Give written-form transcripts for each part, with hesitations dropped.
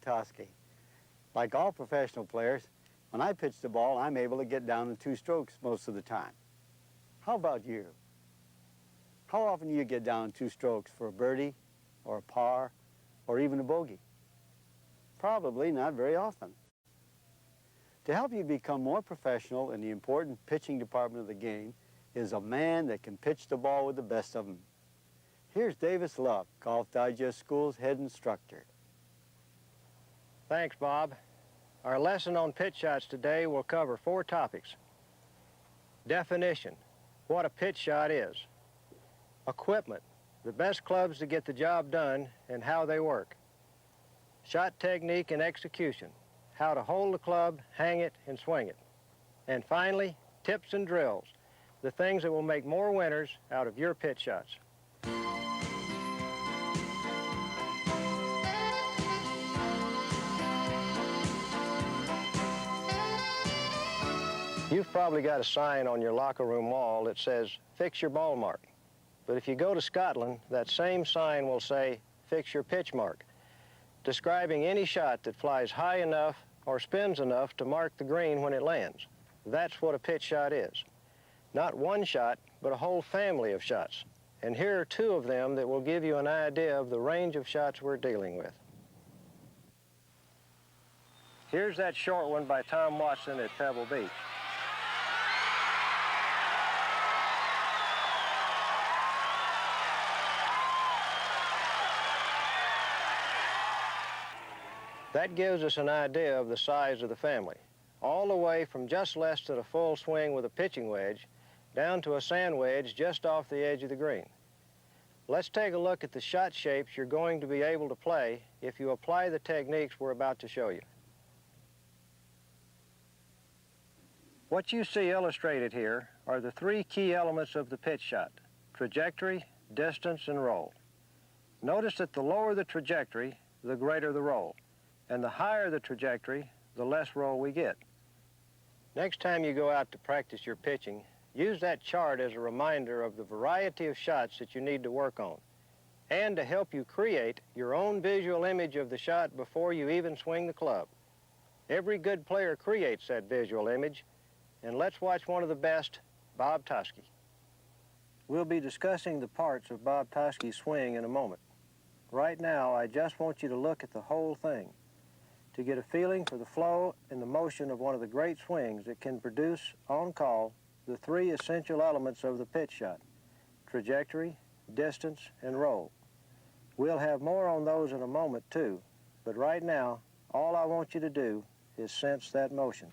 Toski. Like all professional players, when I pitch the ball, I'm able to get down in 2 strokes most of the time. How about you? How often do you get down in 2 strokes for a birdie, or a par, or even a bogey? Probably not very often. To help you become more professional in the important pitching department of the game is a man that can pitch the ball with the best of them. Here's Davis Love, Golf Digest School's head instructor. Thanks, Bob. Our lesson on pitch shots today will cover 4 topics. Definition, what a pitch shot is. Equipment, the best clubs to get the job done and how they work. Shot technique and execution, how to hold the club, hang it, and swing it. And finally, tips and drills, the things that will make more winners out of your pitch shots. You've probably got a sign on your locker room wall that says, fix your ball mark. But if you go to Scotland, that same sign will say, fix your pitch mark, describing any shot that flies high enough or spins enough to mark the green when it lands. That's what a pitch shot is. Not one shot, but a whole family of shots. And here are 2 of them that will give you an idea of the range of shots we're dealing with. Here's that short one by Tom Watson at Pebble Beach. That gives us an idea of the size of the family, all the way from just less than a full swing with a pitching wedge down to a sand wedge just off the edge of the green. Let's take a look at the shot shapes you're going to be able to play if you apply the techniques we're about to show you. What you see illustrated here are the 3 key elements of the pitch shot: trajectory, distance, and roll. Notice that the lower the trajectory, the greater the roll. And the higher the trajectory, the less roll we get. Next time you go out to practice your pitching, use that chart as a reminder of the variety of shots that you need to work on, and to help you create your own visual image of the shot before you even swing the club. Every good player creates that visual image, and let's watch one of the best, Bob Toski. We'll be discussing the parts of Bob Toski's swing in a moment. Right now, I just want you to look at the whole thing, to get a feeling for the flow and the motion of one of the great swings that can produce, on call, the 3 essential elements of the pitch shot: trajectory, distance, and roll. We'll have more on those in a moment, too, but right now, all I want you to do is sense that motion.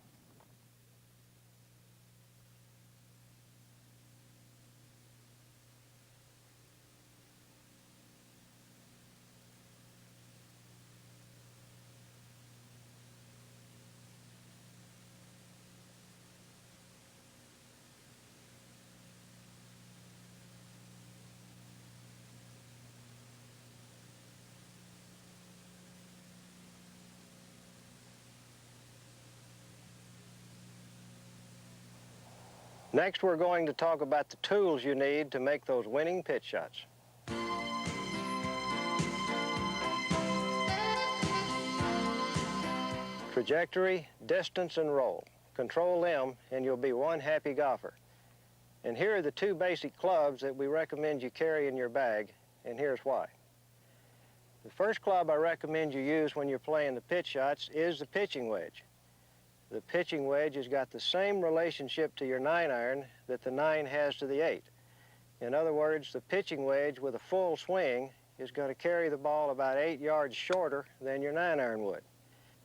Next, we're going to talk about the tools you need to make those winning pitch shots. Trajectory, distance, and roll. Control them, and you'll be one happy golfer. And here are the 2 basic clubs that we recommend you carry in your bag, and here's why. The first club I recommend you use when you're playing the pitch shots is the pitching wedge. The pitching wedge has got the same relationship to your 9-iron that the 9 has to the 8. In other words, the pitching wedge with a full swing is going to carry the ball about 8 yards shorter than your 9-iron would.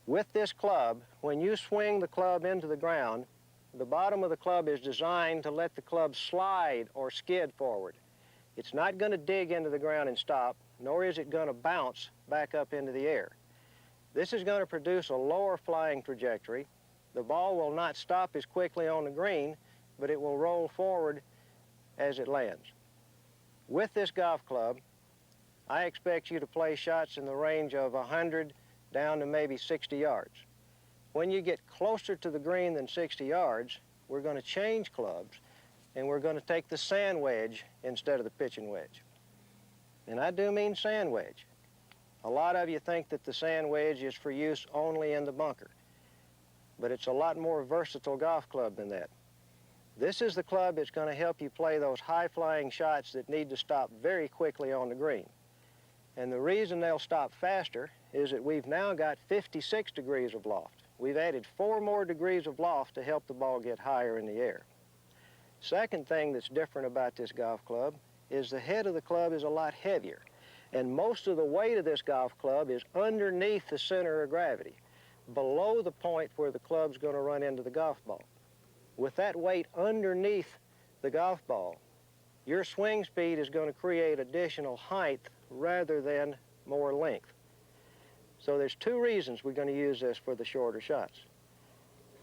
With this club, when you swing the club into the ground, the bottom of the club is designed to let the club slide or skid forward. It's not going to dig into the ground and stop, nor is it going to bounce back up into the air. This is going to produce a lower flying trajectory. The ball will not stop as quickly on the green, but it will roll forward as it lands. With this golf club, I expect you to play shots in the range of 100 down to maybe 60 yards. When you get closer to the green than 60 yards, we're going to change clubs, and we're going to take the sand wedge instead of the pitching wedge. And I do mean sand wedge. A lot of you think that the sand wedge is for use only in the bunker, but it's a lot more versatile golf club than that. This is the club that's going to help you play those high-flying shots that need to stop very quickly on the green. And the reason they'll stop faster is that we've now got 56 degrees of loft. We've added 4 more degrees of loft to help the ball get higher in the air. Second thing that's different about this golf club is the head of the club is a lot heavier. And most of the weight of this golf club is underneath the center of gravity, below the point where the club's going to run into the golf ball. With that weight underneath the golf ball, your swing speed is going to create additional height rather than more length. So there's 2 reasons we're going to use this for the shorter shots.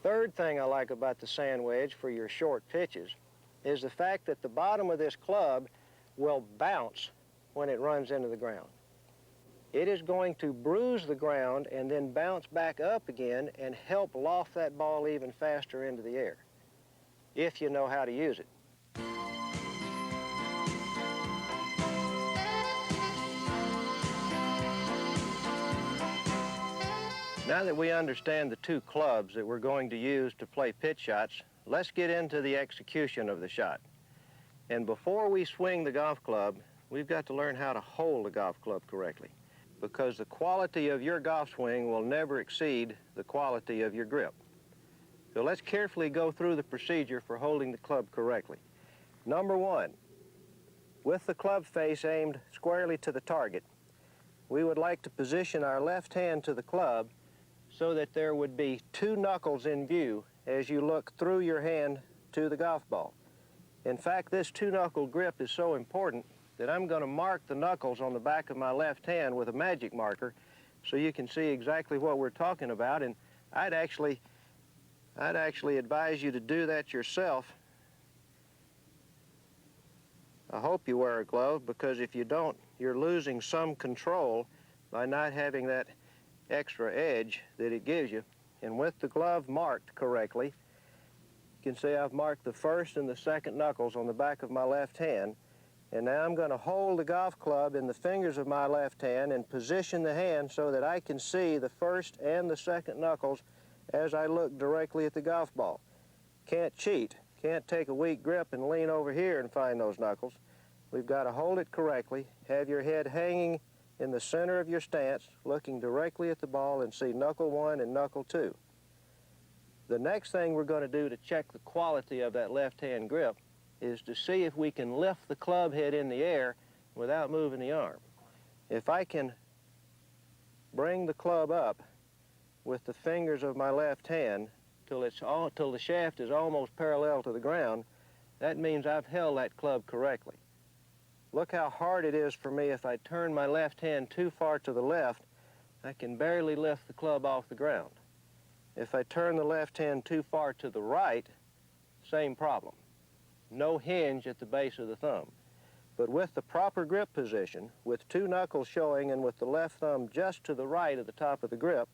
Third thing I like about the sand wedge for your short pitches is the fact that the bottom of this club will bounce when it runs into the ground. It is going to bruise the ground and then bounce back up again and help loft that ball even faster into the air, if you know how to use it. Now that we understand the 2 clubs that we're going to use to play pitch shots, let's get into the execution of the shot. And before we swing the golf club, we've got to learn how to hold the golf club correctly, because the quality of your golf swing will never exceed the quality of your grip. So let's carefully go through the procedure for holding the club correctly. Number 1, with the club face aimed squarely to the target, we would like to position our left hand to the club so that there would be 2 knuckles in view as you look through your hand to the golf ball. In fact, this 2-knuckle grip is so important that I'm going to mark the knuckles on the back of my left hand with a magic marker so you can see exactly what we're talking about. And I'd actually advise you to do that yourself. I hope you wear a glove, because if you don't, you're losing some control by not having that extra edge that it gives you. And with the glove marked correctly, you can see I've marked the first and the second knuckles on the back of my left hand. And now I'm going to hold the golf club in the fingers of my left hand and position the hand so that I can see the first and the second knuckles as I look directly at the golf ball. Can't cheat. Can't take a weak grip and lean over here and find those knuckles. We've got to hold it correctly, have your head hanging in the center of your stance, looking directly at the ball, and see knuckle 1 and knuckle 2. The next thing we're going to do to check the quality of that left-hand grip is to see if we can lift the club head in the air without moving the arm. If I can bring the club up with the fingers of my left hand till the shaft is almost parallel to the ground, that means I've held that club correctly. Look how hard it is for me if I turn my left hand too far to the left. I can barely lift the club off the ground. If I turn the left hand too far to the right, same problem. No hinge at the base of the thumb. But with the proper grip position, with 2 knuckles showing and with the left thumb just to the right of the top of the grip,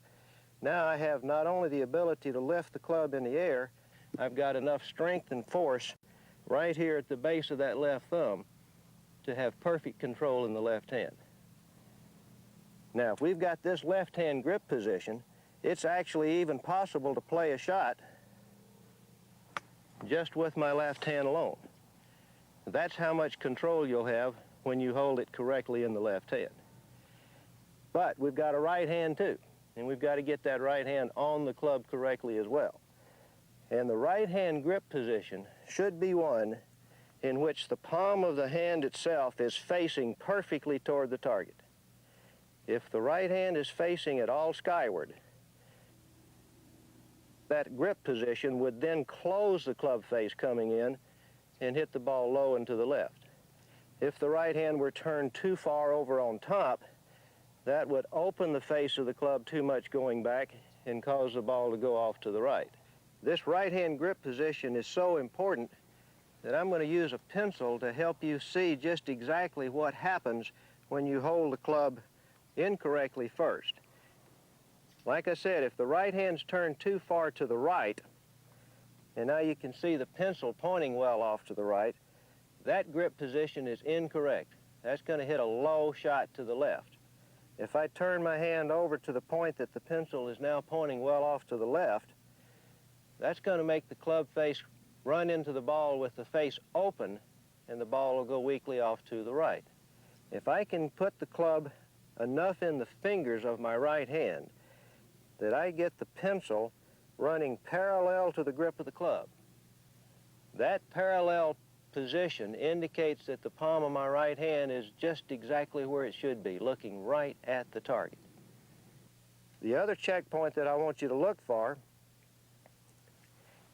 now I have not only the ability to lift the club in the air, I've got enough strength and force right here at the base of that left thumb to have perfect control in the left hand. Now, if we've got this left hand grip position, it's actually even possible to play a shot just with my left hand alone. That's how much control you'll have when you hold it correctly in the left hand. But we've got a right hand too, and we've got to get that right hand on the club correctly as well. And the right hand grip position should be one in which the palm of the hand itself is facing perfectly toward the target. If the right hand is facing it all skyward, that grip position would then close the club face coming in and hit the ball low and to the left. If the right hand were turned too far over on top, that would open the face of the club too much going back and cause the ball to go off to the right. This right hand grip position is so important that I'm going to use a pencil to help you see just exactly what happens when you hold the club incorrectly first. Like I said, if the right hand's turned too far to the right, and now you can see the pencil pointing well off to the right, that grip position is incorrect. That's going to hit a low shot to the left. If I turn my hand over to the point that the pencil is now pointing well off to the left, that's going to make the club face run into the ball with the face open, and the ball will go weakly off to the right. If I can put the club enough in the fingers of my right hand that I get the pencil running parallel to the grip of the club, that parallel position indicates that the palm of my right hand is just exactly where it should be, looking right at the target. The other checkpoint that I want you to look for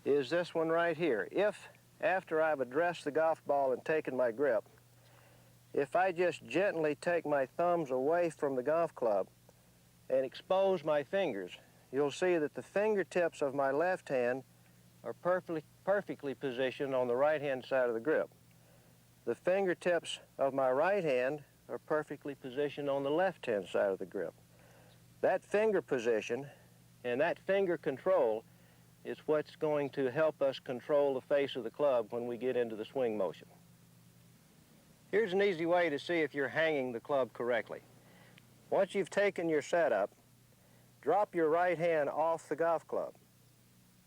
is this one right here. If, after I've addressed the golf ball and taken my grip, if I just gently take my thumbs away from the golf club and expose my fingers, you'll see that the fingertips of my left hand are perfectly positioned on the right-hand side of the grip. The fingertips of my right hand are perfectly positioned on the left-hand side of the grip. That finger position and that finger control is what's going to help us control the face of the club when we get into the swing motion. Here's an easy way to see if you're hanging the club correctly. Once you've taken your setup, drop your right hand off the golf club.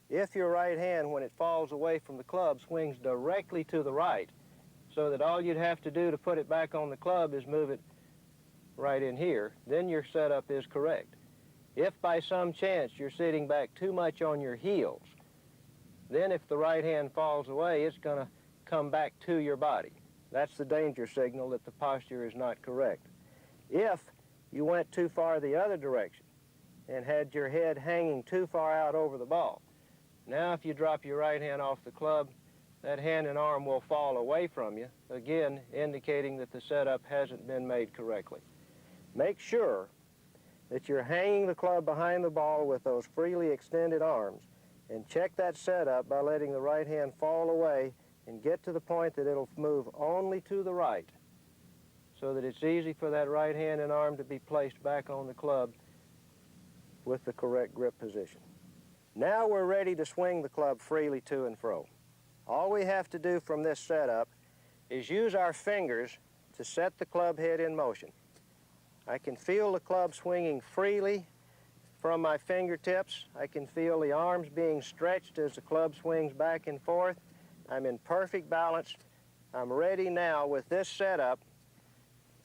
If your right hand, when it falls away from the club, swings directly to the right, so that all you'd have to do to put it back on the club is move it right in here, then your setup is correct. If by some chance you're sitting back too much on your heels, then if the right hand falls away, it's going to come back to your body. That's the danger signal that the posture is not correct. If you went too far the other direction and had your head hanging too far out over the ball, now if you drop your right hand off the club, that hand and arm will fall away from you, again indicating that the setup hasn't been made correctly. Make sure that you're hanging the club behind the ball with those freely extended arms, and check that setup by letting the right hand fall away and get to the point that it'll move only to the right, so that it's easy for that right hand and arm to be placed back on the club with the correct grip position. Now we're ready to swing the club freely to and fro. All we have to do from this setup is use our fingers to set the club head in motion. I can feel the club swinging freely from my fingertips. I can feel the arms being stretched as the club swings back and forth. I'm in perfect balance. I'm ready now with this setup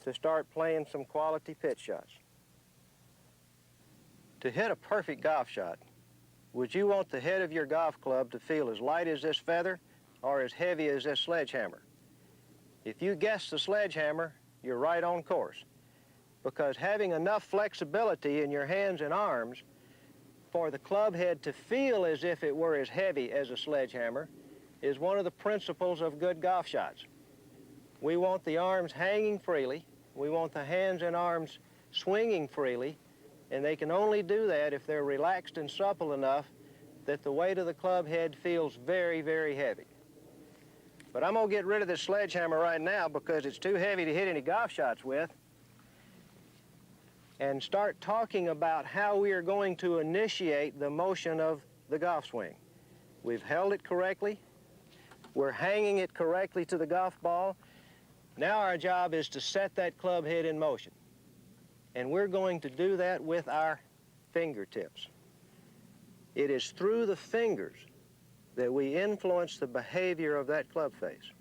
to start playing some quality pitch shots. To hit a perfect golf shot, would you want the head of your golf club to feel as light as this feather or as heavy as this sledgehammer? If you guess the sledgehammer, you're right on course, because having enough flexibility in your hands and arms for the club head to feel as if it were as heavy as a sledgehammer is one of the principles of good golf shots. We want the arms hanging freely, we want the hands and arms swinging freely, and they can only do that if they're relaxed and supple enough that the weight of the club head feels very, very heavy. But I'm going to get rid of this sledgehammer right now because it's too heavy to hit any golf shots with, and start talking about how we are going to initiate the motion of the golf swing. We've held it correctly. We're hanging it correctly to the golf ball. Now our job is to set that club head in motion. And we're going to do that with our fingertips. It is through the fingers that we influence the behavior of that club face.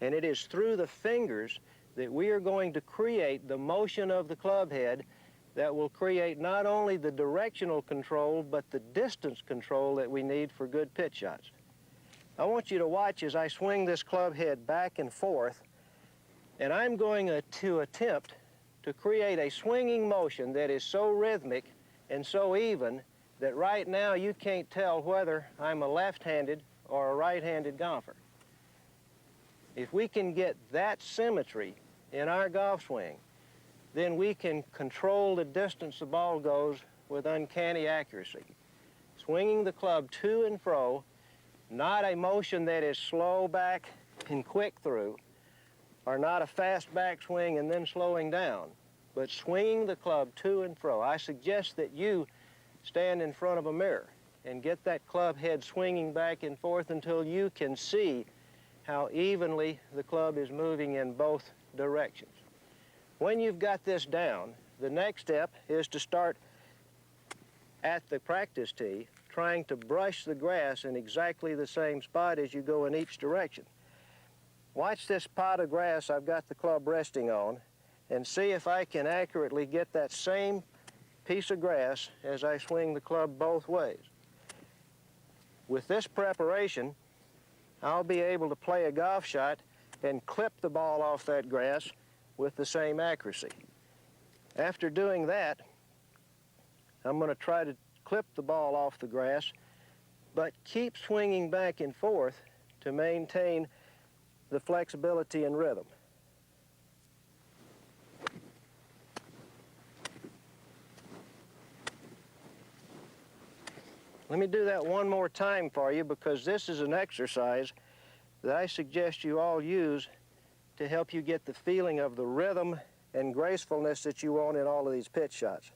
And it is through the fingers that we are going to create the motion of the club head that will create not only the directional control, but the distance control that we need for good pitch shots. I want you to watch as I swing this club head back and forth, and I'm going to attempt to create a swinging motion that is so rhythmic and so even that right now you can't tell whether I'm a left-handed or a right-handed golfer. If we can get that symmetry in our golf swing, then we can control the distance the ball goes with uncanny accuracy. Swinging the club to and fro, not a motion that is slow back and quick through, or not a fast backswing and then slowing down, but swinging the club to and fro. I suggest that you stand in front of a mirror and get that club head swinging back and forth until you can see how evenly the club is moving in both directions. When you've got this down, the next step is to start at the practice tee, trying to brush the grass in exactly the same spot as you go in each direction. Watch this pot of grass I've got the club resting on and see if I can accurately get that same piece of grass as I swing the club both ways. With this preparation, I'll be able to play a golf shot and clip the ball off that grass with the same accuracy. After doing that, I'm going to try to clip the ball off the grass, but keep swinging back and forth to maintain the flexibility and rhythm. Let me do that one more time for you, because this is an exercise that I suggest you all use to help you get the feeling of the rhythm and gracefulness that you want in all of these pitch shots.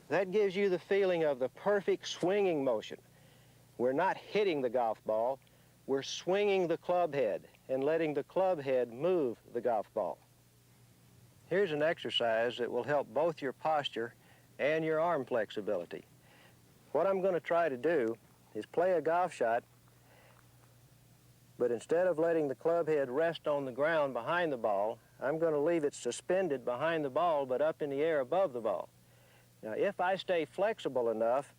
That gives you the feeling of the perfect swinging motion. We're not hitting the golf ball, we're swinging the club head and letting the club head move the golf ball. Here's an exercise that will help both your posture and your arm flexibility. What I'm going to try to do is play a golf shot, but instead of letting the club head rest on the ground behind the ball, I'm going to leave it suspended behind the ball but up in the air above the ball. Now, if I stay flexible enough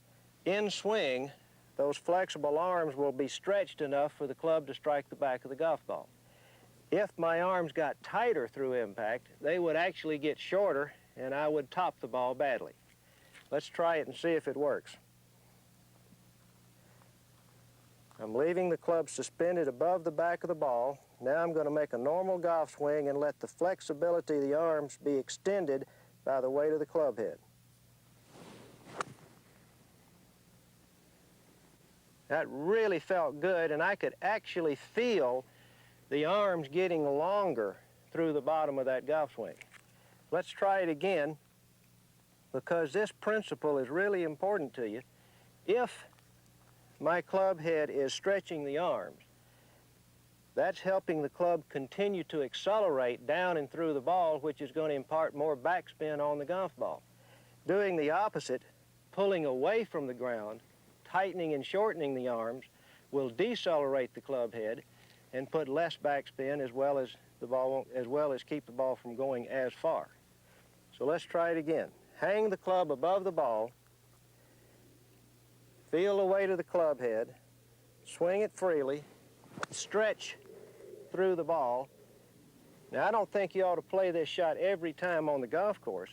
in swing, those flexible arms will be stretched enough for the club to strike the back of the golf ball. If my arms got tighter through impact, they would actually get shorter and I would top the ball badly. Let's try it and see if it works. I'm leaving the club suspended above the back of the ball. Now I'm going to make a normal golf swing and let the flexibility of the arms be extended by the weight of the club head. That really felt good, and I could actually feel the arms getting longer through the bottom of that golf swing. Let's try it again, because this principle is really important to you. If my club head is stretching the arms, that's helping the club continue to accelerate down and through the ball, which is going to impart more backspin on the golf ball. Doing the opposite, pulling away from the ground, tightening and shortening the arms, will decelerate the club head and put less backspin, as well as keep the ball from going as far. So let's try it again. Hang the club above the ball, feel the weight of the club head, swing it freely, stretch through the ball. Now, I don't think you ought to play this shot every time on the golf course,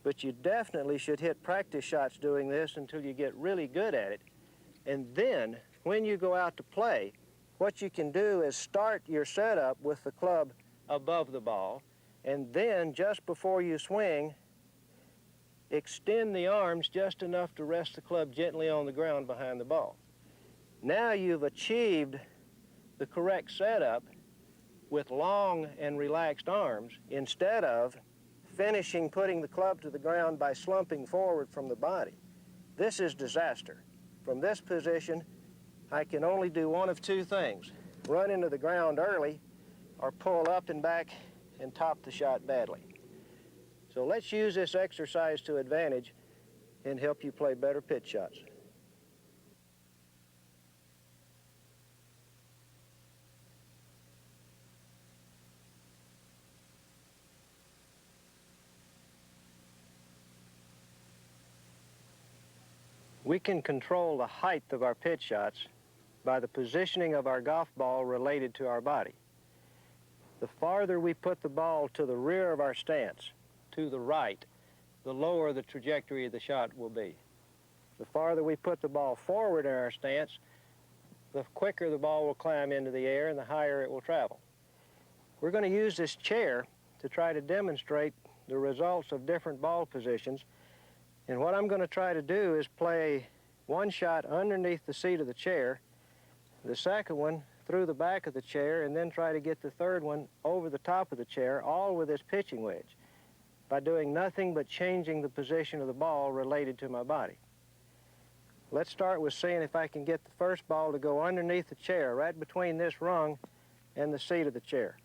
but you definitely should hit practice shots doing this until you get really good at it. And then, when you go out to play, what you can do is start your setup with the club above the ball, and then just before you swing, extend the arms just enough to rest the club gently on the ground behind the ball. Now you've achieved the correct setup with long and relaxed arms, instead of finishing putting the club to the ground by slumping forward from the body. This is disaster. From this position, I can only do one of two things: run into the ground early or pull up and back and top the shot badly. So let's use this exercise to advantage and help you play better pitch shots. We can control the height of our pitch shots by the positioning of our golf ball related to our body. The farther we put the ball to the rear of our stance, to the right, the lower the trajectory of the shot will be. The farther we put the ball forward in our stance, the quicker the ball will climb into the air and the higher it will travel. We're going to use this chair to try to demonstrate the results of different ball positions. And what I'm going to try to do is play one shot underneath the seat of the chair, the second one through the back of the chair, and then try to get the third one over the top of the chair, all with this pitching wedge, by doing nothing but changing the position of the ball related to my body. Let's start with seeing if I can get the first ball to go underneath the chair, right between this rung and the seat of the chair.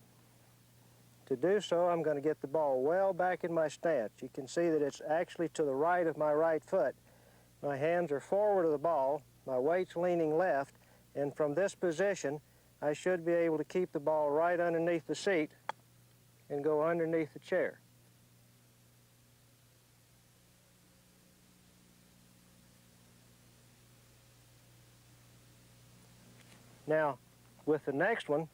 To do so, I'm going to get the ball well back in my stance. You can see that it's actually to the right of my right foot. My hands are forward of the ball, my weight's leaning left, and from this position, I should be able to keep the ball right underneath the seat and go underneath the chair. Now, with the next one,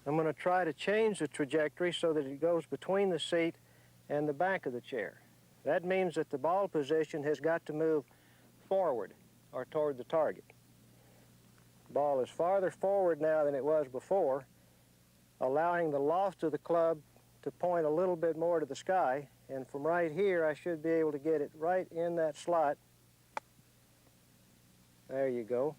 I'm going to try to change the trajectory so that it goes between the seat and the back of the chair. That means that the ball position has got to move forward or toward the target. The ball is farther forward now than it was before, allowing the loft of the club to point a little bit more to the sky, and from right here I should be able to get it right in that slot. There you go.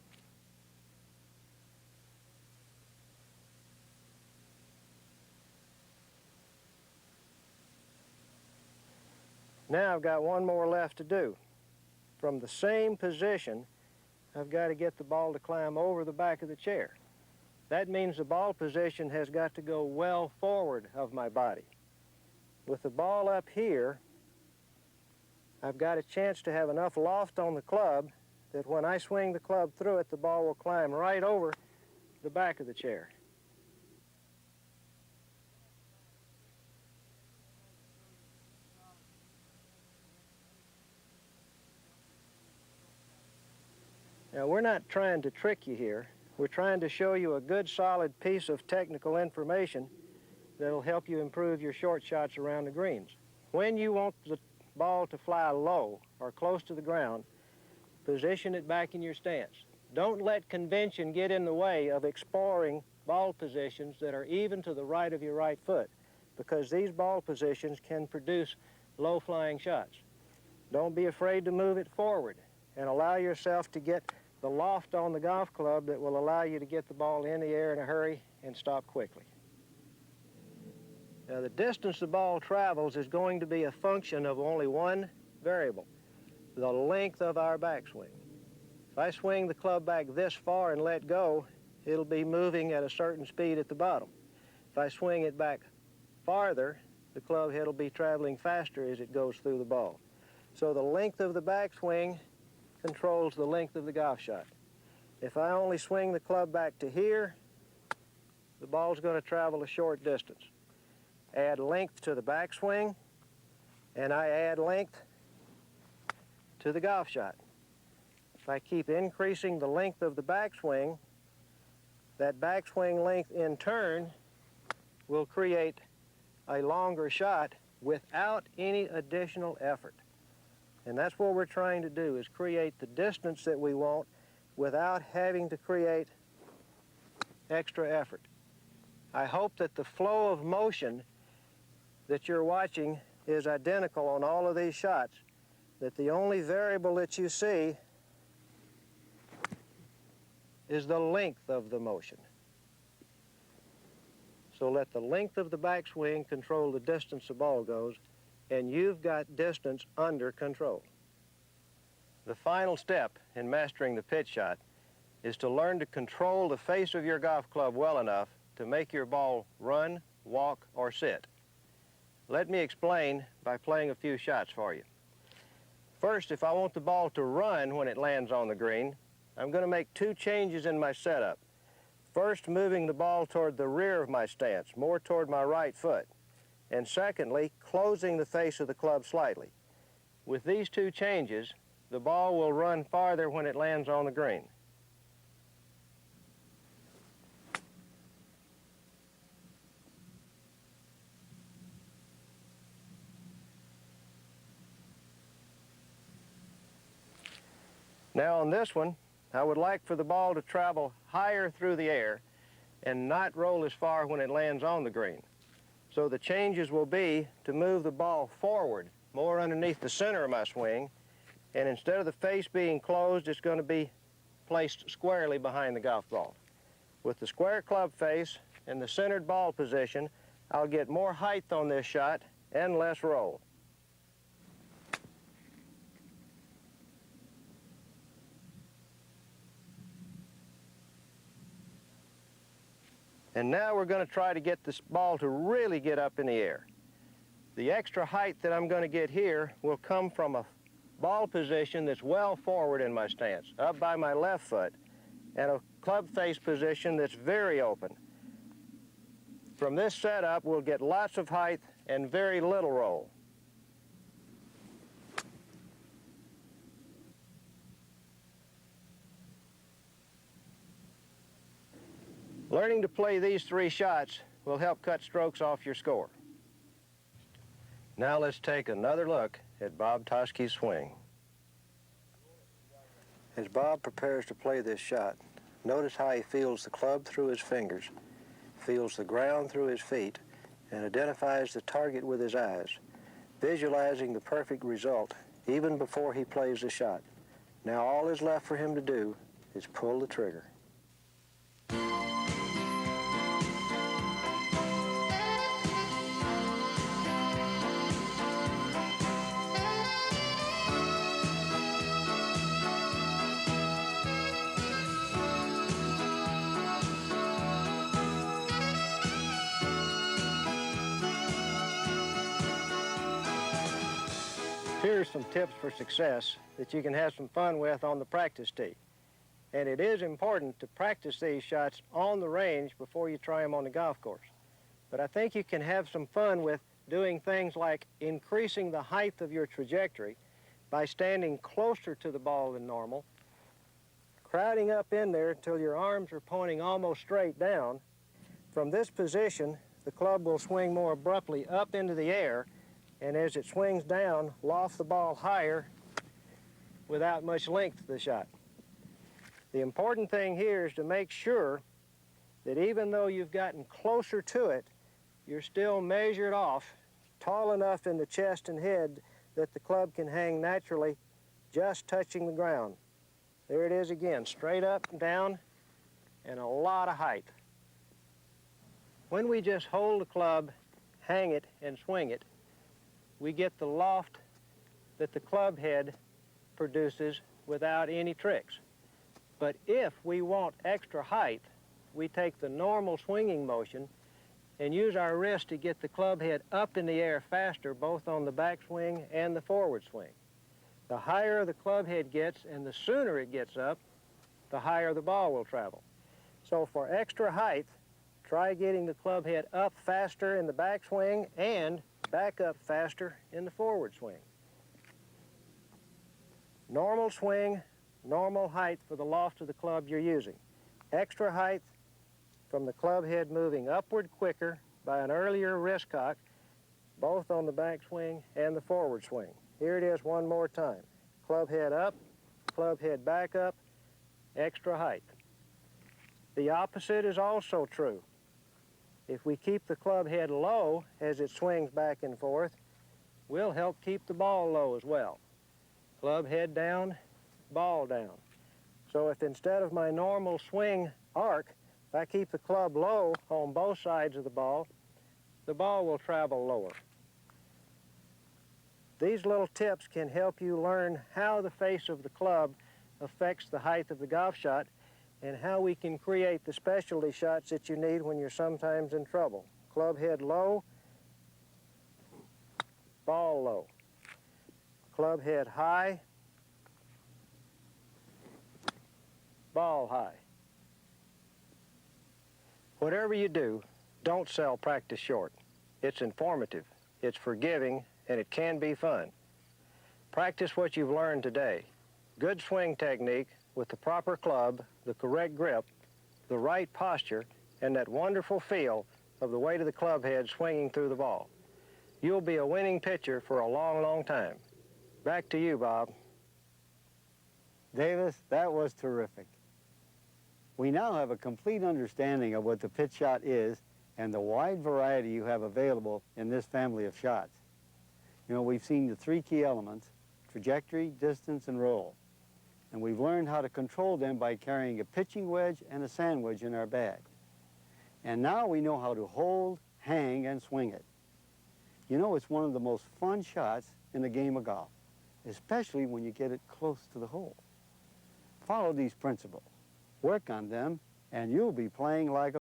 Now I've got one more left to do. From the same position, I've got to get the ball to climb over the back of the chair. That means the ball position has got to go well forward of my body. With the ball up here, I've got a chance to have enough loft on the club that when I swing the club through it, the ball will climb right over the back of the chair. Now, we're not trying to trick you here. We're trying to show you a good, solid piece of technical information that'll help you improve your short shots around the greens. When you want the ball to fly low or close to the ground, position it back in your stance. Don't let convention get in the way of exploring ball positions that are even to the right of your right foot, because these ball positions can produce low-flying shots. Don't be afraid to move it forward and allow yourself to get the loft on the golf club that will allow you to get the ball in the air in a hurry and stop quickly. Now, the distance the ball travels is going to be a function of only one variable, the length of our backswing. If I swing the club back this far and let go, it'll be moving at a certain speed at the bottom. If I swing it back farther, the club head will be traveling faster as it goes through the ball. So the length of the backswing controls the length of the golf shot. If I only swing the club back to here, the ball's going to travel a short distance. Add length to the backswing, and I add length to the golf shot. If I keep increasing the length of the backswing, that backswing length in turn will create a longer shot without any additional effort. And that's what we're trying to do, is create the distance that we want without having to create extra effort. I hope that the flow of motion that you're watching is identical on all of these shots, that the only variable that you see is the length of the motion. So let the length of the backswing control the distance the ball goes, and you've got distance under control. The final step in mastering the pitch shot is to learn to control the face of your golf club well enough to make your ball run, walk, or sit. Let me explain by playing a few shots for you. First, if I want the ball to run when it lands on the green, I'm going to make two changes in my setup. First, moving the ball toward the rear of my stance, more toward my right foot. And secondly, closing the face of the club slightly. With these two changes, the ball will run farther when it lands on the green. Now on this one, I would like for the ball to travel higher through the air and not roll as far when it lands on the green. So the changes will be to move the ball forward, more underneath the center of my swing, and instead of the face being closed, it's going to be placed squarely behind the golf ball. With the square club face and the centered ball position, I'll get more height on this shot and less roll. And now we're going to try to get this ball to really get up in the air. The extra height that I'm going to get here will come from a ball position that's well forward in my stance, up by my left foot, and a club face position that's very open. From this setup, we'll get lots of height and very little roll. Learning to play these three shots will help cut strokes off your score. Now let's take another look at Bob Toski's swing. As Bob prepares to play this shot, notice how he feels the club through his fingers, feels the ground through his feet, and identifies the target with his eyes, visualizing the perfect result even before he plays the shot. Now all is left for him to do is pull the trigger. Here are some tips for success that you can have some fun with on the practice tee. And it is important to practice these shots on the range before you try them on the golf course. But I think you can have some fun with doing things like increasing the height of your trajectory by standing closer to the ball than normal, crowding up in there until your arms are pointing almost straight down. From this position, the club will swing more abruptly up into the air, and as it swings down, loft the ball higher without much length to the shot. The important thing here is to make sure that even though you've gotten closer to it, you're still measured off, tall enough in the chest and head that the club can hang naturally, just touching the ground. There it is again, straight up and down, and a lot of height. When we just hold the club, hang it, and swing it, we get the loft that the club head produces without any tricks. But if we want extra height, we take the normal swinging motion and use our wrist to get the club head up in the air faster, both on the backswing and the forward swing. The higher the club head gets and the sooner it gets up, the higher the ball will travel. So for extra height, try getting the club head up faster in the backswing and back up faster in the forward swing. Normal swing, normal height for the loft of the club you're using. Extra height from the club head moving upward quicker by an earlier wrist cock, both on the backswing and the forward swing. Here it is one more time. Club head up, club head back up, extra height. The opposite is also true. If we keep the club head low as it swings back and forth, we'll help keep the ball low as well. Club head down, ball down. So if instead of my normal swing arc, if I keep the club low on both sides of the ball will travel lower. These little tips can help you learn how the face of the club affects the height of the golf shot and how we can create the specialty shots that you need when you're sometimes in trouble. Club head low, ball low. Club head high, ball high. Whatever you do, don't sell practice short. It's informative, it's forgiving, and it can be fun. Practice what you've learned today. Good swing technique with the proper club, the correct grip, the right posture, and that wonderful feel of the weight of the club head swinging through the ball. You'll be a winning pitcher for a long, long time. Back to you, Bob. Davis, that was terrific. We now have a complete understanding of what the pitch shot is and the wide variety you have available in this family of shots. You know, we've seen the three key elements: trajectory, distance, and roll. And we've learned how to control them by carrying a pitching wedge and a sand wedge in our bag. And now we know how to hold, hang, and swing it. You know, it's one of the most fun shots in the game of golf, especially when you get it close to the hole. Follow these principles, work on them, and you'll be playing like a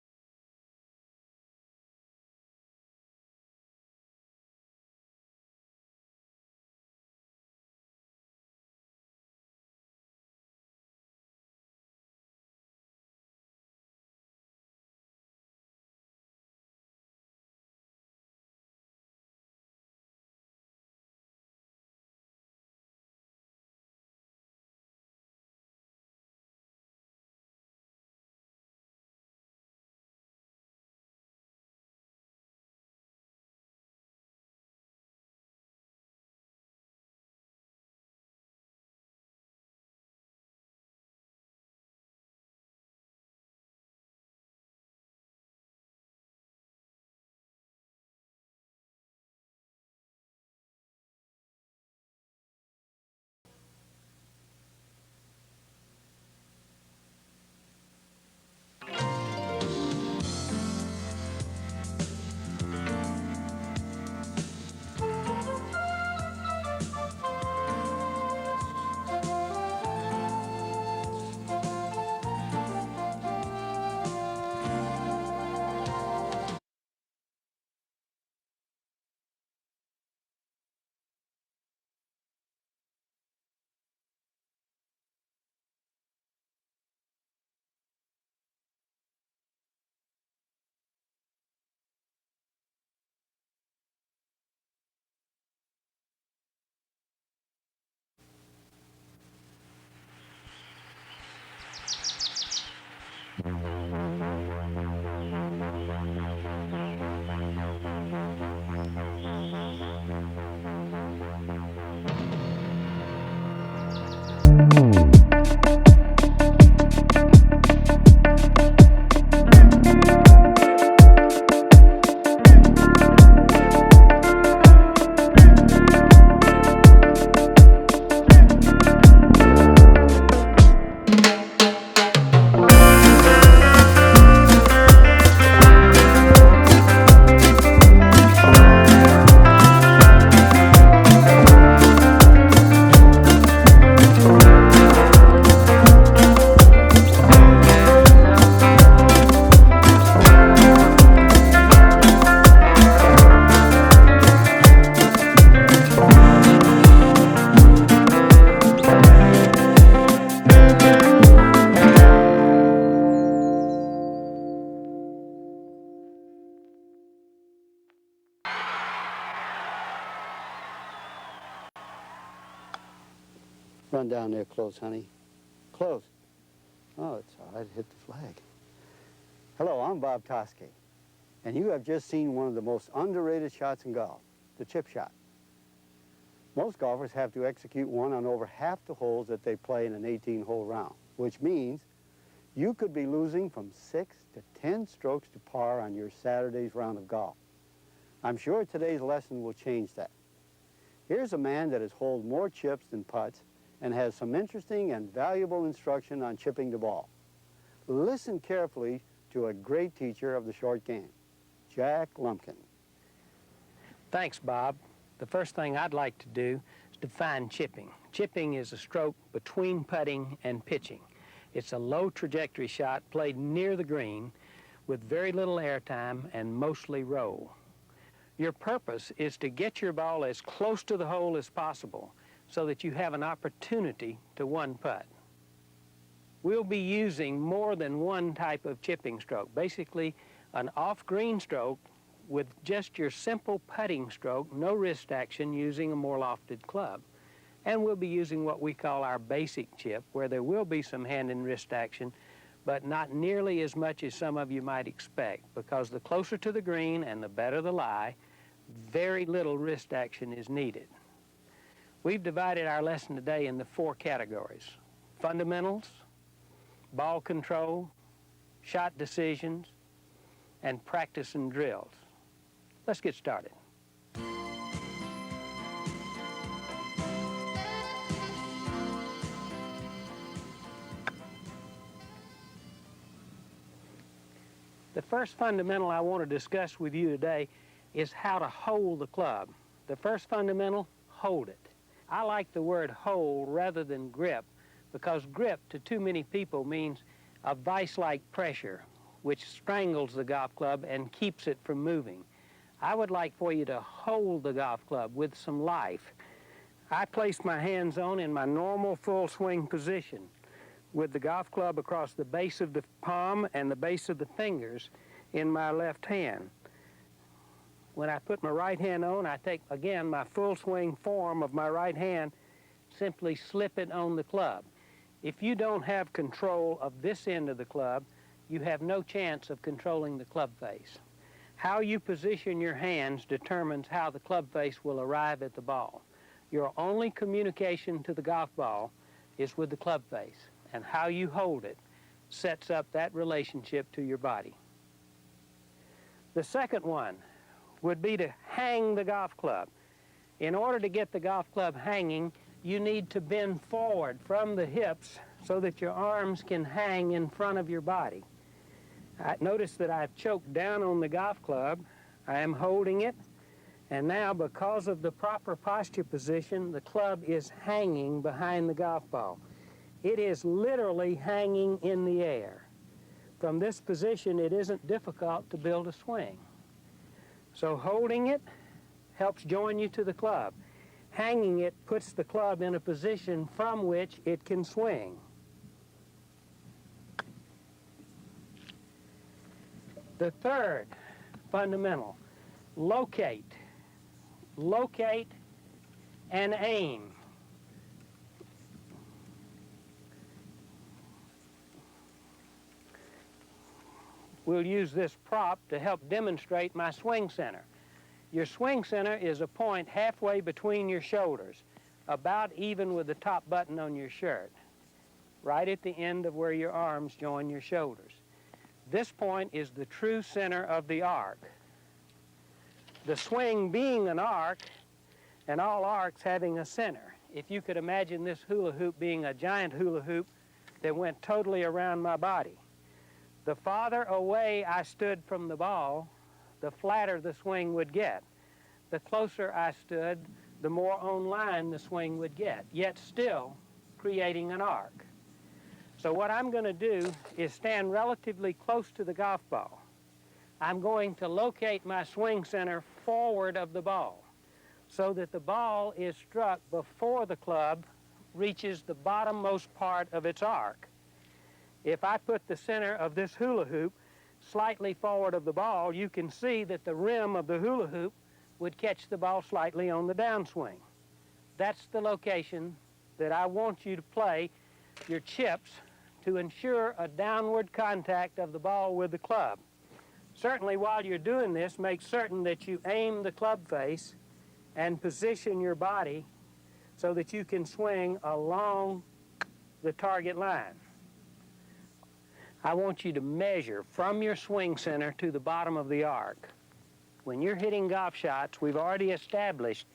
Run down there close, honey. Close. Oh, it's all right. Hit the flag. Hello, I'm Bob Toski, and you have just seen one of the most underrated shots in golf, the chip shot. Most golfers have to execute one on over half the holes that they play in an 18-hole round, which means you could be losing from 6 to 10 strokes to par on your Saturday's round of golf. I'm sure today's lesson will change that. Here's a man that has holed more chips than putts and has some interesting and valuable instruction on chipping the ball. Listen carefully to a great teacher of the short game, Jack Lumpkin. Thanks, Bob. The first thing I'd like to do is define chipping. Chipping is a stroke between putting and pitching. It's a low trajectory shot played near the green with very little airtime and mostly roll. Your purpose is to get your ball as close to the hole as possible so that you have an opportunity to one putt. We'll be using more than one type of chipping stroke, basically an off-green stroke with just your simple putting stroke, no wrist action using a more lofted club. And we'll be using what we call our basic chip, where there will be some hand and wrist action, but not nearly as much as some of you might expect, because the closer to the green and the better the lie, very little wrist action is needed. We've divided our lesson today into 4 categories: fundamentals, ball control, shot decisions, and practice and drills. Let's get started. The first fundamental I want to discuss with you today is how to hold the club. The first fundamental, hold it. I like the word hold rather than grip, because grip to too many people means a vice-like pressure which strangles the golf club and keeps it from moving. I would like for you to hold the golf club with some life. I place my hands on in my normal full swing position, with the golf club across the base of the palm and the base of the fingers in my left hand. When I put my right hand on, I take, again, my full swing form of my right hand, simply slip it on the club. If you don't have control of this end of the club, you have no chance of controlling the club face. How you position your hands determines how the club face will arrive at the ball. Your only communication to the golf ball is with the club face, and how you hold it sets up that relationship to your body. The second one would be to hang the golf club. In order to get the golf club hanging, you need to bend forward from the hips so that your arms can hang in front of your body. Notice that I've choked down on the golf club. I am holding it, and now, because of the proper posture position, the club is hanging behind the golf ball. It is literally hanging in the air. From this position, it isn't difficult to build a swing. So holding it helps join you to the club. Hanging it puts the club in a position from which it can swing. The third fundamental, locate. Locate and aim. We'll use this prop to help demonstrate my swing center. Your swing center is a point halfway between your shoulders, about even with the top button on your shirt, right at the end of where your arms join your shoulders. This point is the true center of the arc. The swing being an arc, and all arcs having a center. If you could imagine this hula hoop being a giant hula hoop that went totally around my body. The farther away I stood from the ball, the flatter the swing would get. The closer I stood, the more on line the swing would get, yet still creating an arc. So what I'm going to do is stand relatively close to the golf ball. I'm going to locate my swing center forward of the ball so that the ball is struck before the club reaches the bottommost part of its arc. If I put the center of this hula hoop slightly forward of the ball, you can see that the rim of the hula hoop would catch the ball slightly on the downswing. That's the location that I want you to play your chips to ensure a downward contact of the ball with the club. Certainly, while you're doing this, make certain that you aim the club face and position your body so that you can swing along the target line. I want you to measure from your swing center to the bottom of the arc. When you're hitting golf shots, we've already established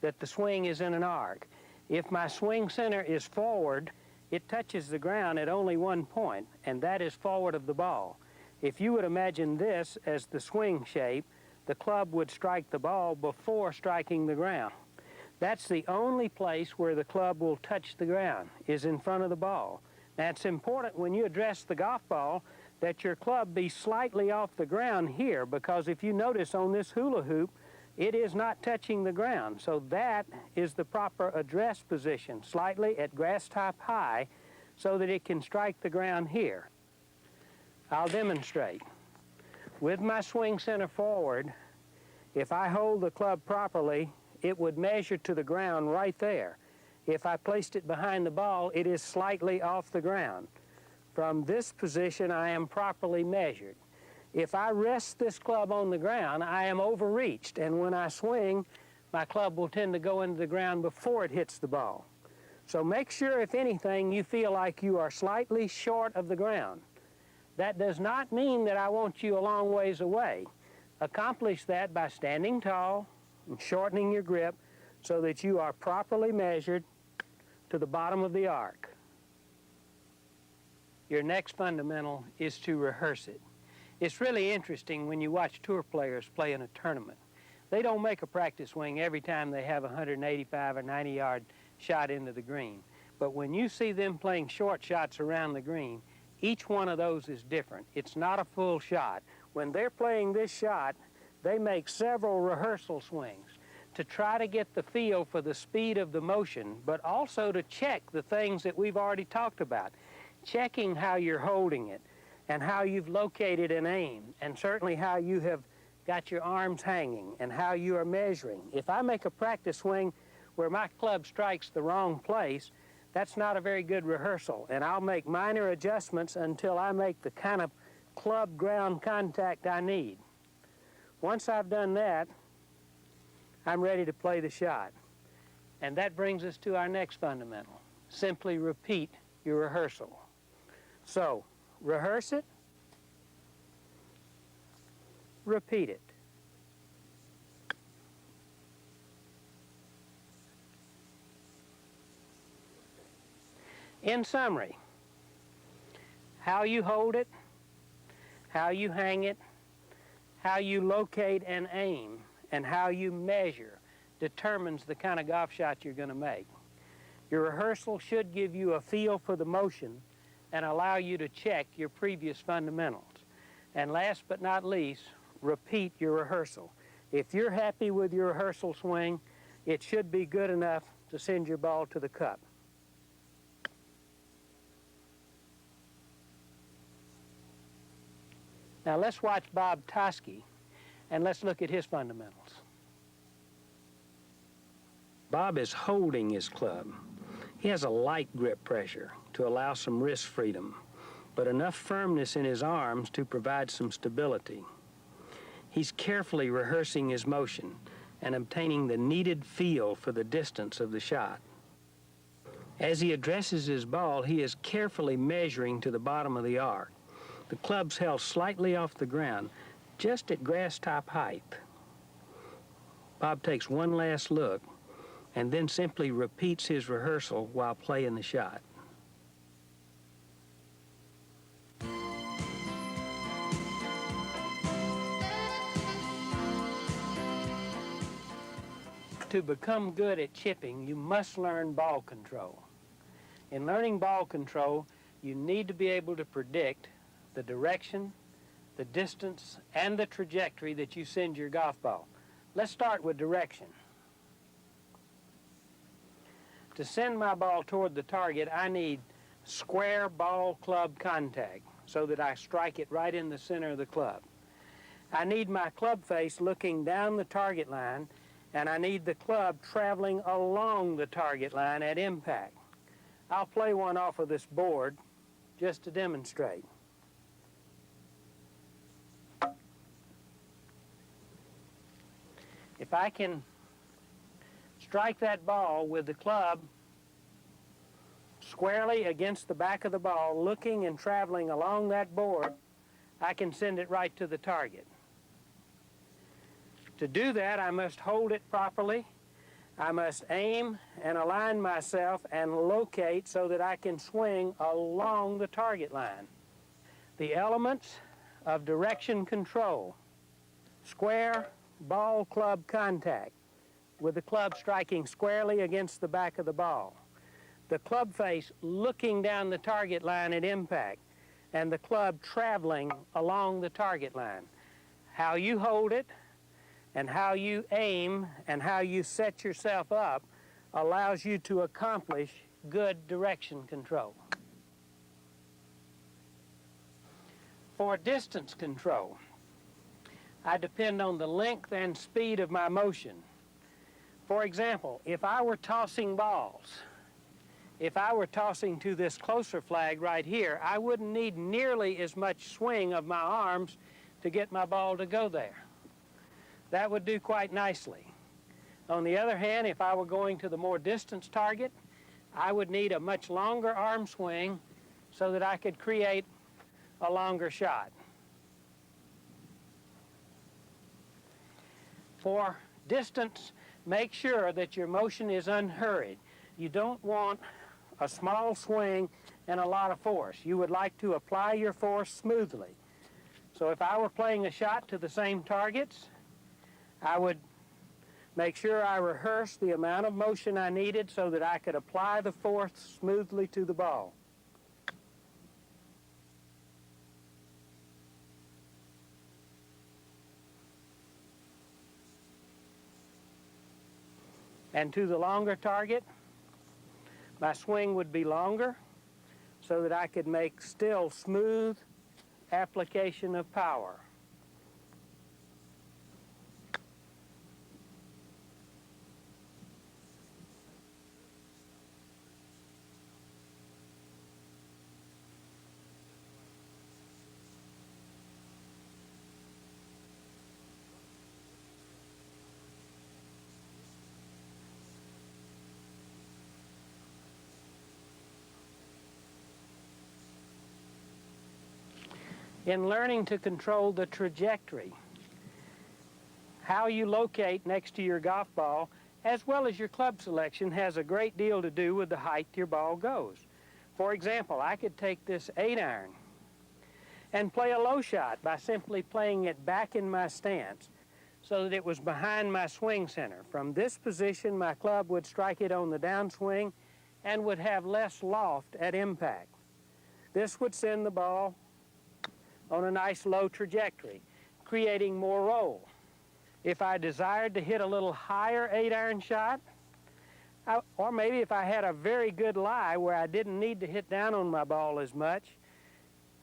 that the swing is in an arc. If my swing center is forward, it touches the ground at only one point, and that is forward of the ball. If you would imagine this as the swing shape, the club would strike the ball before striking the ground. That's the only place where the club will touch the ground, is in front of the ball. Now, it's important when you address the golf ball that your club be slightly off the ground here, because if you notice on this hula hoop, it is not touching the ground. So that is the proper address position, slightly at grass top high, so that it can strike the ground here. I'll demonstrate. With my swing center forward, if I hold the club properly, it would measure to the ground right there. If I placed it behind the ball, it is slightly off the ground. From this position, I am properly measured. If I rest this club on the ground, I am overreached, and when I swing, my club will tend to go into the ground before it hits the ball. So make sure, if anything, you feel like you are slightly short of the ground. That does not mean that I want you a long ways away. Accomplish that by standing tall and shortening your grip so that you are properly measured to the bottom of the arc. Your next fundamental is to rehearse it. It's really interesting when you watch tour players play in a tournament. They don't make a practice swing every time they have a 185 or 90-yard shot into the green. But when you see them playing short shots around the green, each one of those is different. It's not a full shot. When they're playing this shot, they make several rehearsal swings to try to get the feel for the speed of the motion, but also to check the things that we've already talked about. Checking how you're holding it, and how you've located an aim, and certainly how you have got your arms hanging, and how you are measuring. If I make a practice swing where my club strikes the wrong place, that's not a very good rehearsal, and I'll make minor adjustments until I make the kind of club ground contact I need. Once I've done that, I'm ready to play the shot. And that brings us to our next fundamental. Simply repeat your rehearsal. So, rehearse it, repeat it. In summary, how you hold it, how you hang it, how you locate and aim, and how you measure determines the kind of golf shot you're going to make. Your rehearsal should give you a feel for the motion and allow you to check your previous fundamentals. And last but not least, repeat your rehearsal. If you're happy with your rehearsal swing, it should be good enough to send your ball to the cup. Now let's watch Bob Toski, and let's look at his fundamentals. Bob is holding his club. He has a light grip pressure to allow some wrist freedom, but enough firmness in his arms to provide some stability. He's carefully rehearsing his motion and obtaining the needed feel for the distance of the shot. As he addresses his ball, he is carefully measuring to the bottom of the arc. The club's held slightly off the ground, just at grass top height. Bob takes one last look and then simply repeats his rehearsal while playing the shot. To become good at chipping, you must learn ball control. In learning ball control, you need to be able to predict the direction, the distance, and the trajectory that you send your golf ball. Let's start with direction. To send my ball toward the target, I need square ball-club contact so that I strike it right in the center of the club. I need my club face looking down the target line, and I need the club traveling along the target line at impact. I'll play one off of this board just to demonstrate. If I can strike that ball with the club squarely against the back of the ball, looking and traveling along that board, I can send it right to the target. To do that, I must hold it properly. I must aim and align myself and locate so that I can swing along the target line. The elements of direction control: square ball club contact with the club striking squarely against the back of the ball, the club face looking down the target line at impact, and the club traveling along the target line. How you hold it and how you aim and how you set yourself up allows you to accomplish good direction control. For distance control, I depend on the length and speed of my motion. For example, if I were tossing balls, if I were tossing to this closer flag right here, I wouldn't need nearly as much swing of my arms to get my ball to go there. That would do quite nicely. On the other hand, if I were going to the more distance target, I would need a much longer arm swing so that I could create a longer shot. For distance, make sure that your motion is unhurried. You don't want a small swing and a lot of force. You would like to apply your force smoothly. So if I were playing a shot to the same targets, I would make sure I rehearsed the amount of motion I needed so that I could apply the force smoothly to the ball. And to the longer target, my swing would be longer so that I could make still smooth application of power. In learning to control the trajectory, how you locate next to your golf ball, as well as your club selection, has a great deal to do with the height your ball goes. For example, I could take this 8-iron and play a low shot by simply playing it back in my stance so that it was behind my swing center. From this position, my club would strike it on the downswing and would have less loft at impact. This would send the ball on a nice low trajectory, creating more roll. If I desired to hit a little higher 8-iron shot, or maybe if I had a very good lie where I didn't need to hit down on my ball as much,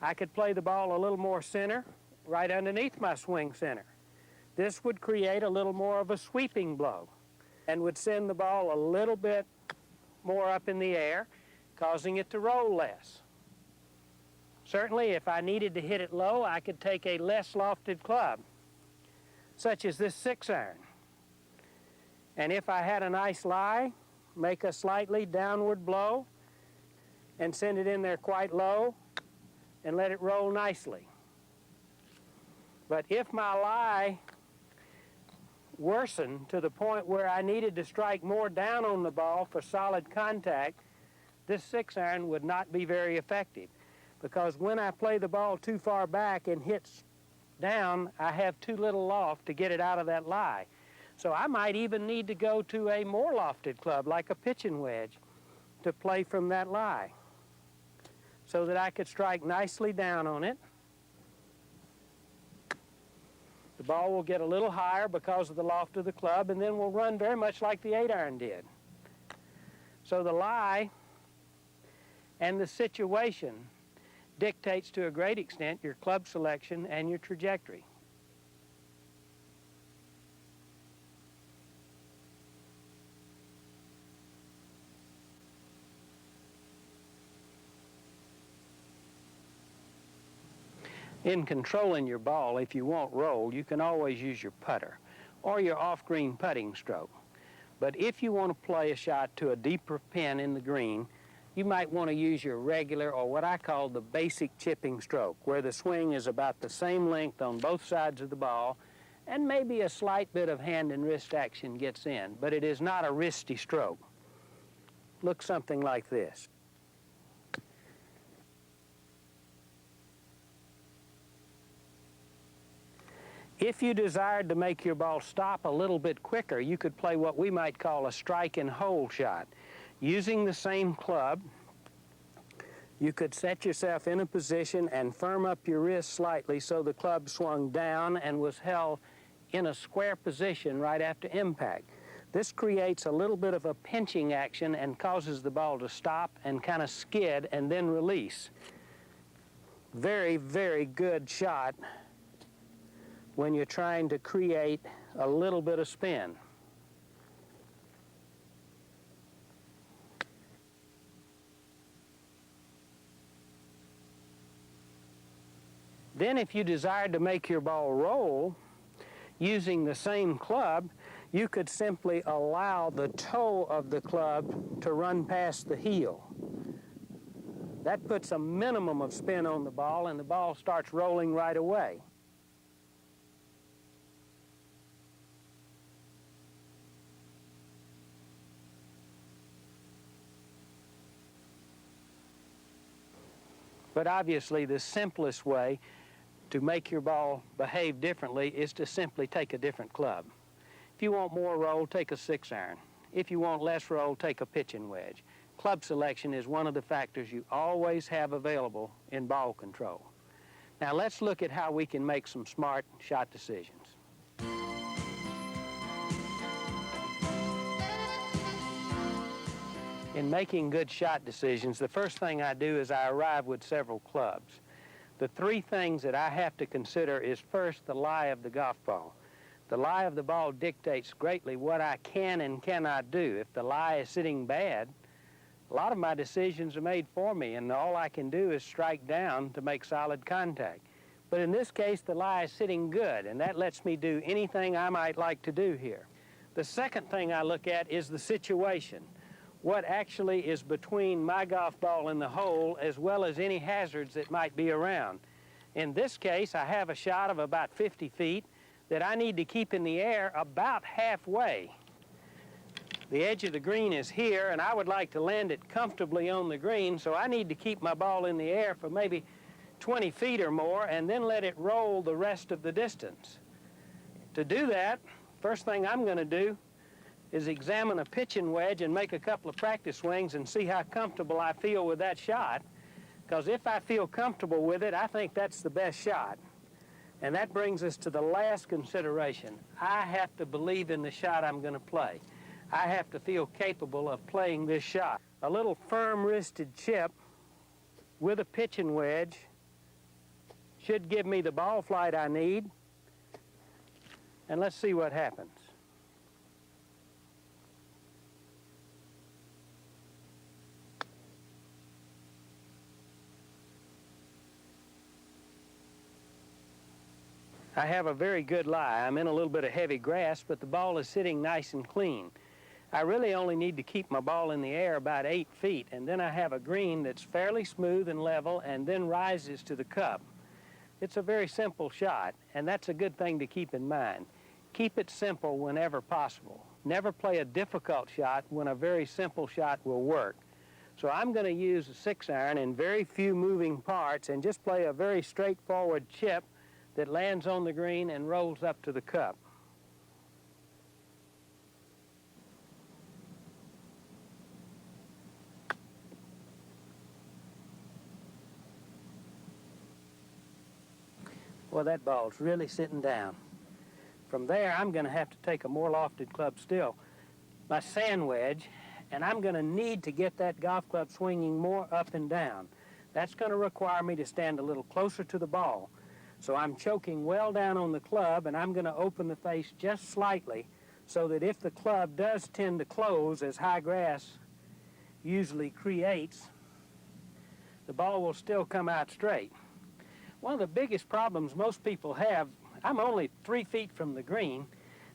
I could play the ball a little more center, right underneath my swing center. This would create a little more of a sweeping blow and would send the ball a little bit more up in the air, causing it to roll less. Certainly, if I needed to hit it low, I could take a less lofted club, such as this 6-iron. And if I had a nice lie, make a slightly downward blow and send it in there quite low and let it roll nicely. But if my lie worsened to the point where I needed to strike more down on the ball for solid contact, this 6-iron would not be very effective, because when I play the ball too far back and hits down, I have too little loft to get it out of that lie. So I might even need to go to a more lofted club, like a pitching wedge, to play from that lie, so that I could strike nicely down on it. The ball will get a little higher because of the loft of the club, and then will run very much like the 8-iron did. So the lie and the situation dictates to a great extent your club selection and your trajectory. In controlling your ball, if you won't roll, you can always use your putter or your off-green putting stroke. But if you want to play a shot to a deeper pin in the green, you might want to use your regular, or what I call the basic chipping stroke, where the swing is about the same length on both sides of the ball, and maybe a slight bit of hand and wrist action gets in, but it is not a wristy stroke. Looks something like this. If you desired to make your ball stop a little bit quicker, you could play what we might call a strike and hold shot. Using the same club, you could set yourself in a position and firm up your wrist slightly so the club swung down and was held in a square position right after impact. This creates a little bit of a pinching action and causes the ball to stop and kind of skid and then release. Very, very good shot when you're trying to create a little bit of spin. Then if you desired to make your ball roll using the same club, you could simply allow the toe of the club to run past the heel. That puts a minimum of spin on the ball, and the ball starts rolling right away. But obviously the simplest way to make your ball behave differently is to simply take a different club. If you want more roll, take a 6-iron. If you want less roll, take a pitching wedge. Club selection is one of the factors you always have available in ball control. Now let's look at how we can make some smart shot decisions. In making good shot decisions, the first thing I do is I arrive with several clubs. The three things that I have to consider is first the lie of the golf ball. The lie of the ball dictates greatly what I can and cannot do. If the lie is sitting bad, a lot of my decisions are made for me, and all I can do is strike down to make solid contact. But in this case, the lie is sitting good, and that lets me do anything I might like to do here. The second thing I look at is the situation. What actually is between my golf ball and the hole, as well as any hazards that might be around. In this case, I have a shot of about 50 feet that I need to keep in the air about halfway. The edge of the green is here, and I would like to land it comfortably on the green, so I need to keep my ball in the air for maybe 20 feet or more, and then let it roll the rest of the distance. To do that, first thing I'm going to do is examine a pitching wedge and make a couple of practice swings and see how comfortable I feel with that shot. Because if I feel comfortable with it, I think that's the best shot. And that brings us to the last consideration. I have to believe in the shot I'm going to play. I have to feel capable of playing this shot. A little firm-wristed chip with a pitching wedge should give me the ball flight I need. And let's see what happens. I have a very good lie. I'm in a little bit of heavy grass, but the ball is sitting nice and clean. I really only need to keep my ball in the air about 8 feet, and then I have a green that's fairly smooth and level and then rises to the cup. It's a very simple shot, and that's a good thing to keep in mind. Keep it simple whenever possible. Never play a difficult shot when a very simple shot will work. So I'm going to use a 6-iron in very few moving parts and just play a very straightforward chip that lands on the green and rolls up to the cup. Well, that ball's really sitting down. From there, I'm going to have to take a more lofted club still, my sand wedge, and I'm going to need to get that golf club swinging more up and down. That's going to require me to stand a little closer to the ball. So I'm choking well down on the club, and I'm going to open the face just slightly so that if the club does tend to close, as high grass usually creates, the ball will still come out straight. One of the biggest problems most people have, I'm only 3 feet from the green.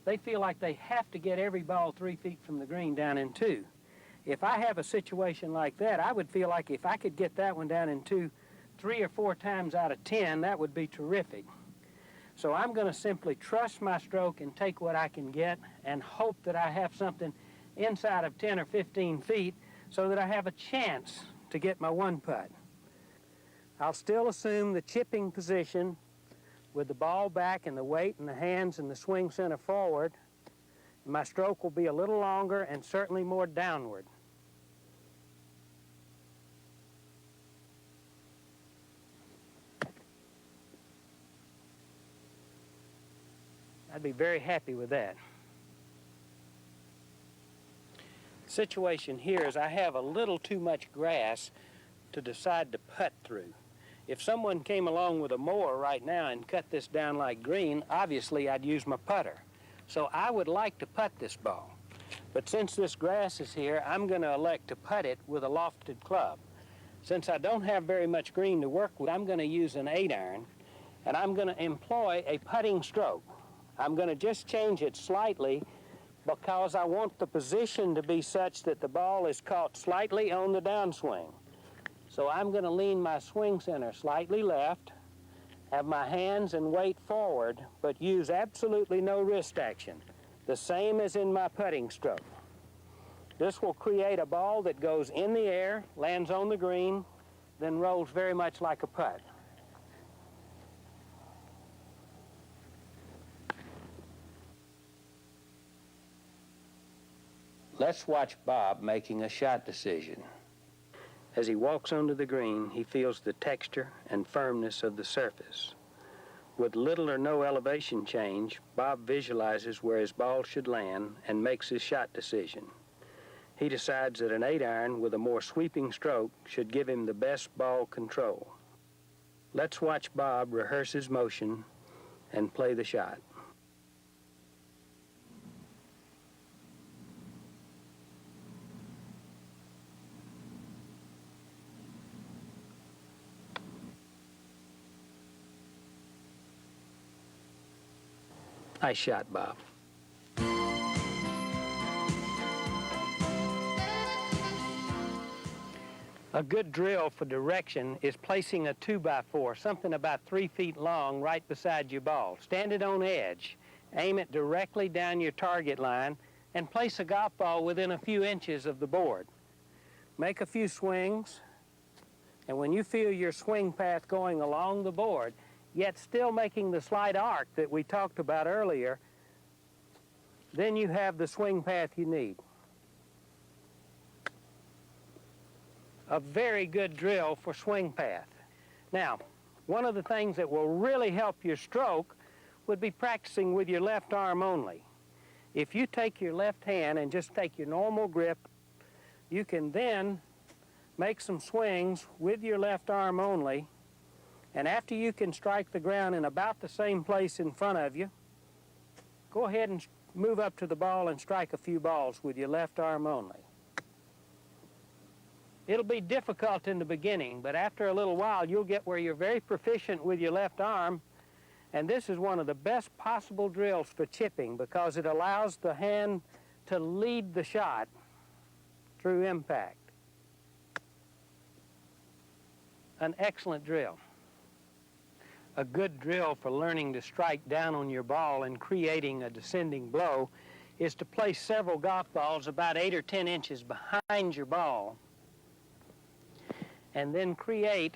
They feel like they have to get every ball 3 feet from the green down in 2. If I have a situation like that, I would feel like if I could get that one down in 2 3 or 4 times out of 10, that would be terrific. So I'm going to simply trust my stroke and take what I can get and hope that I have something inside of 10 or 15 feet so that I have a chance to get my one putt. I'll still assume the chipping position with the ball back and the weight in the hands and the swing center forward. My stroke will be a little longer and certainly more downward. I'd be very happy with that. The situation here is I have a little too much grass to decide to putt through. If someone came along with a mower right now and cut this down like green, obviously I'd use my putter. So I would like to putt this ball. But since this grass is here, I'm going to elect to putt it with a lofted club. Since I don't have very much green to work with, I'm going to use an 8-iron. and I'm going to employ a putting stroke. I'm going to just change it slightly because I want the position to be such that the ball is caught slightly on the downswing. So I'm going to lean my swing center slightly left, have my hands and weight forward, but use absolutely no wrist action, the same as in my putting stroke. This will create a ball that goes in the air, lands on the green, then rolls very much like a putt. Let's watch Bob making a shot decision. As he walks onto the green, he feels the texture and firmness of the surface. With little or no elevation change, Bob visualizes where his ball should land and makes his shot decision. He decides that an 8-iron with a more sweeping stroke should give him the best ball control. Let's watch Bob rehearse his motion and play the shot. Nice shot, Bob. A good drill for direction is placing a 2x4, something about 3 feet long, right beside your ball. Stand it on edge, aim it directly down your target line, and place a golf ball within a few inches of the board. Make a few swings, and when you feel your swing path going along the board, yet still making the slight arc that we talked about earlier, then you have the swing path you need. A very good drill for swing path. Now, one of the things that will really help your stroke would be practicing with your left arm only. If you take your left hand and just take your normal grip, you can then make some swings with your left arm only. And after you can strike the ground in about the same place in front of you, go ahead and move up to the ball and strike a few balls with your left arm only. It'll be difficult in the beginning, but after a little while, you'll get where you're very proficient with your left arm, and this is one of the best possible drills for chipping because it allows the hand to lead the shot through impact. An excellent drill. A good drill for learning to strike down on your ball and creating a descending blow is to place several golf balls about 8 or 10 inches behind your ball and then create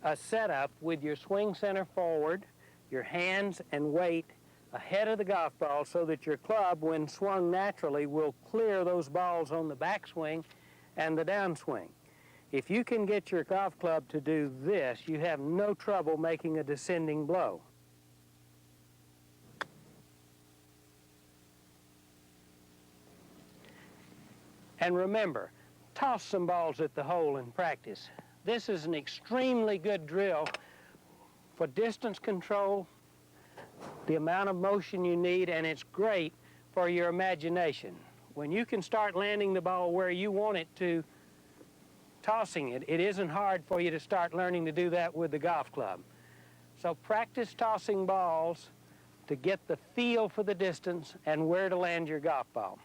a setup with your swing center forward, your hands and weight ahead of the golf ball so that your club, when swung naturally, will clear those balls on the backswing and the downswing. If you can get your golf club to do this, you have no trouble making a descending blow. And remember, toss some balls at the hole in practice. This is an extremely good drill for distance control, the amount of motion you need, and it's great for your imagination. When you can start landing the ball where you want it to, tossing it, it isn't hard for you to start learning to do that with the golf club. So practice tossing balls to get the feel for the distance and where to land your golf ball.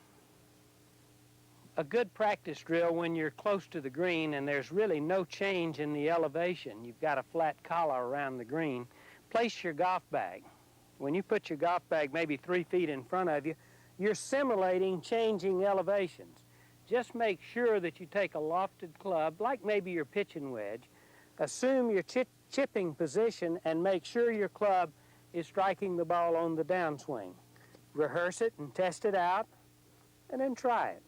A good practice drill when you're close to the green and there's really no change in the elevation, you've got a flat collar around the green, place your golf bag. When you put your golf bag maybe 3 feet in front of you, you're simulating changing elevations. Just make sure that you take a lofted club, like maybe your pitching wedge, assume your chipping position, and make sure your club is striking the ball on the downswing. Rehearse it and test it out, and then try it.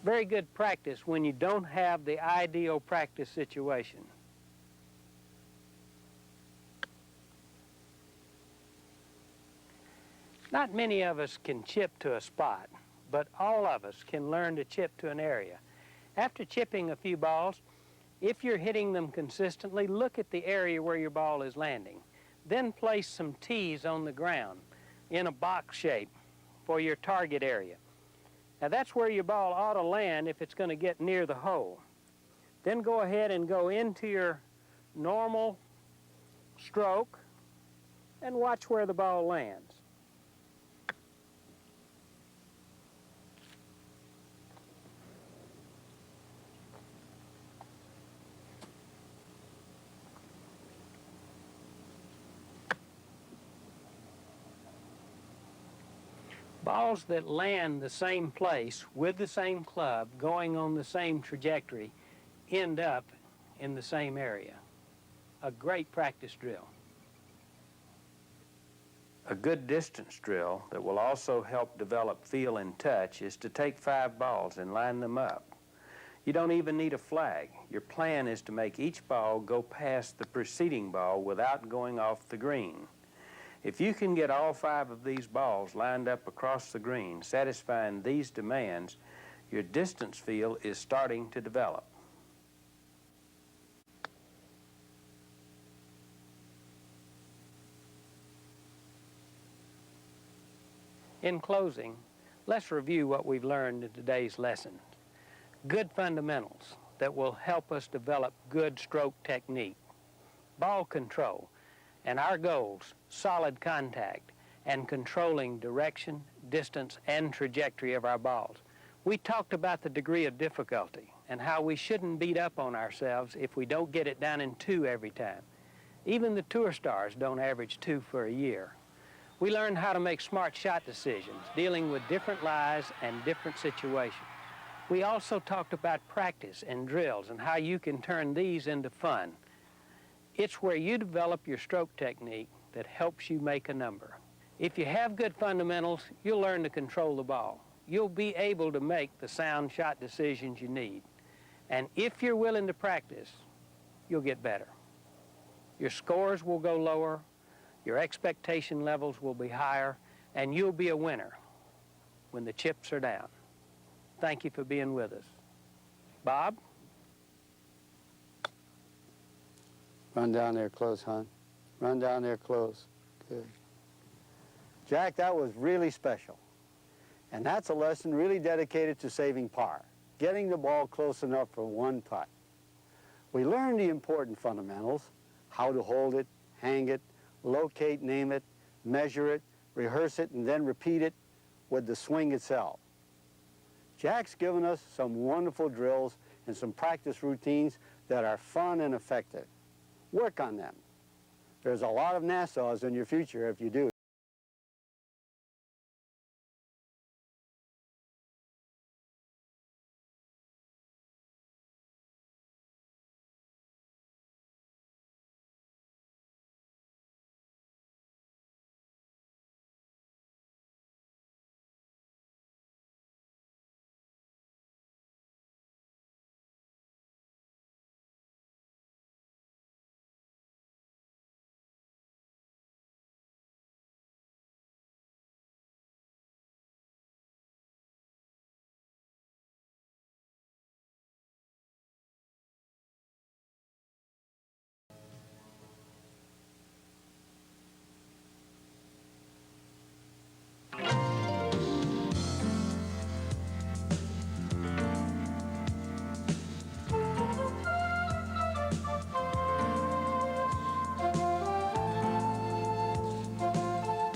Very good practice when you don't have the ideal practice situation. Not many of us can chip to a spot, but all of us can learn to chip to an area. After chipping a few balls, if you're hitting them consistently, look at the area where your ball is landing. Then place some tees on the ground in a box shape for your target area. Now that's where your ball ought to land if it's going to get near the hole. Then go ahead and go into your normal stroke and watch where the ball lands. Balls that land the same place with the same club going on the same trajectory end up in the same area. A great practice drill. A good distance drill that will also help develop feel and touch is to take 5 balls and line them up. You don't even need a flag. Your plan is to make each ball go past the preceding ball without going off the green. If you can get all 5 of these balls lined up across the green, satisfying these demands, your distance feel is starting to develop. In closing, let's review what we've learned in today's lesson. Good fundamentals that will help us develop good stroke technique, ball control, and our goals, solid contact, and controlling direction, distance, and trajectory of our balls. We talked about the degree of difficulty and how we shouldn't beat up on ourselves if we don't get it down in 2 every time. Even the tour stars don't average 2 for a year. We learned how to make smart shot decisions, dealing with different lies and different situations. We also talked about practice and drills and how you can turn these into fun. It's where you develop your stroke technique that helps you make a number. If you have good fundamentals, you'll learn to control the ball. You'll be able to make the sound shot decisions you need. And if you're willing to practice, you'll get better. Your scores will go lower, your expectation levels will be higher, and you'll be a winner when the chips are down. Thank you for being with us. Bob? Run down there close, hon. Run down there close. Good. Jack, that was really special. And that's a lesson really dedicated to saving par, getting the ball close enough for 1 putt. We learned the important fundamentals, how to hold it, hang it, locate, name it, measure it, rehearse it, and then repeat it with the swing itself. Jack's given us some wonderful drills and some practice routines that are fun and effective. Work on them. There's a lot of Nassaus in your future if you do.